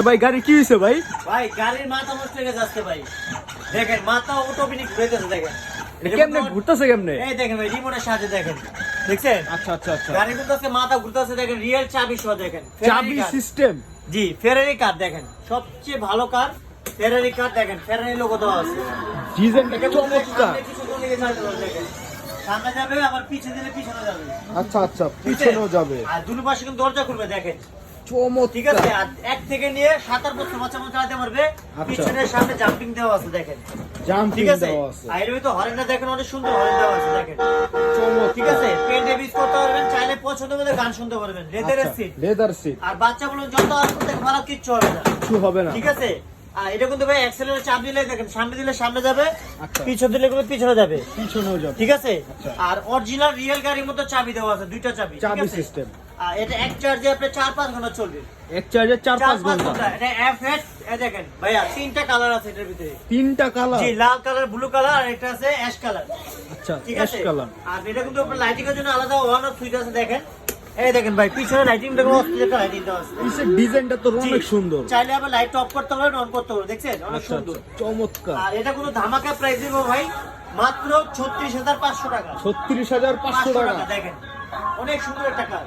ভাই গাড়ি কি হয়েছে ভাই? ভাই গাড়ির মাথা নষ্ট হয়ে গেছে আজকে ভাই। দেখেন মাথা অটোমেটিক ঘুরতেছে দেখেন। কেমনে ঘুরতেছে কেমনে? এই দেখেন ভাই রিমোটের সাহায্যে দেখেন। দেখছেন? আচ্ছা আচ্ছা আচ্ছা। গাড়ি কিন্তু আজকে মাথা ঘুরতেছে দেখেন, রিয়েল চাবি সহ দেখেন। চাবি সিস্টেম। জি, ফেরারি কার দেখেন। সবচেয়ে ভালো কার ফেরারি কার দেখেন। ফেরারি লোগো দেওয়া আছে। ডিজাইনটা এটা চমৎকার। সামনে কিছু করলে চালাতে পারবেন দেখেন। সামনে যাবে আবার পিছে দিলে পিছনে যাবে। আচ্ছা আচ্ছা, পিছনেও যাবে। আর দুটো পাশে কিন্তু দরজা খুলবে দেখেন। চমৎকার। ঠিক আছে, আর এক থেকে নিয়ে 7 বছর বাচ্চা মতো চালাতে পারবে। পিছনের সামনে জাম্পিং দেওয়া আছে দেখেন। জাম্পিং ঠিক আছে, দেওয়া আছে। আর এর ভিতর হরেনটা দেখেন, অনেক সুন্দর হরেন দেওয়া আছে দেখেন। চমৎকার। ঠিক আছে, পেন্টে ইউজ করতে পারবেন, চাইলে পছন্দ মতো গান শুনতে পারবেন। লেদারের সিট, লেদার সিট। আর বাচ্চাগুলো যত আর করতে ভালো কিচ্ছু হবে না। কিছু হবে না। ঠিক আছে, আর এটা কিন্তু ভাই অ্যাক্সেলের চাপ দিলে দেখেন, সামনে দিলে সামনে যাবে, আচ্ছা। পিছনে দিলে কিন্তু পিছনে যাবে। পিছনেও যাবে। ঠিক আছে, আচ্ছা। আর অরিজিনাল রিয়েল গাড়ির মতো চাবি দেওয়া আছে, দুইটা চাবি। ঠিক চাবি আছে? সিস্টেম। আর এটা এক চার্জে আপনি 4-5 ঘন্টা চলবে। এক চার্জে 4-5 ঘন্টা। এটা এফএস, এই দেখেন ভাইয়া, 3টা কালার আছে এটার ভিতরে। 3টা কালার। জি, লাল কালার, ব্লু কালার, আর এটা আছে অ্যাশ কালার। আচ্ছা, ঠিক অ্যাশ আছে, কালার। আর এটা কিন্তু আপনার লাইটিং এর জন্য আলাদা অন অফ সুইচ আছে দেখেন। এই দেখেন ভাই, পিছনে লাইটিং দেখো, অস্থির একটা লাইটিং দেওয়া আছে। পিছের ডিজাইনটা তো জি, অনেক সুন্দর। চাইলে আবার লাইট অফ করতে পারবেন, অন করতে পারবেন। দেখছেন অনেক আচ্ছা সুন্দর। আচ্ছা, চমৎকার। আর এটা কোনো ধামাকা প্রাইস দিব ভাই, মাত্র 36,500 টাকা। 36,500 টাকা। দেখেন অনেক সুন্দর একটা কার।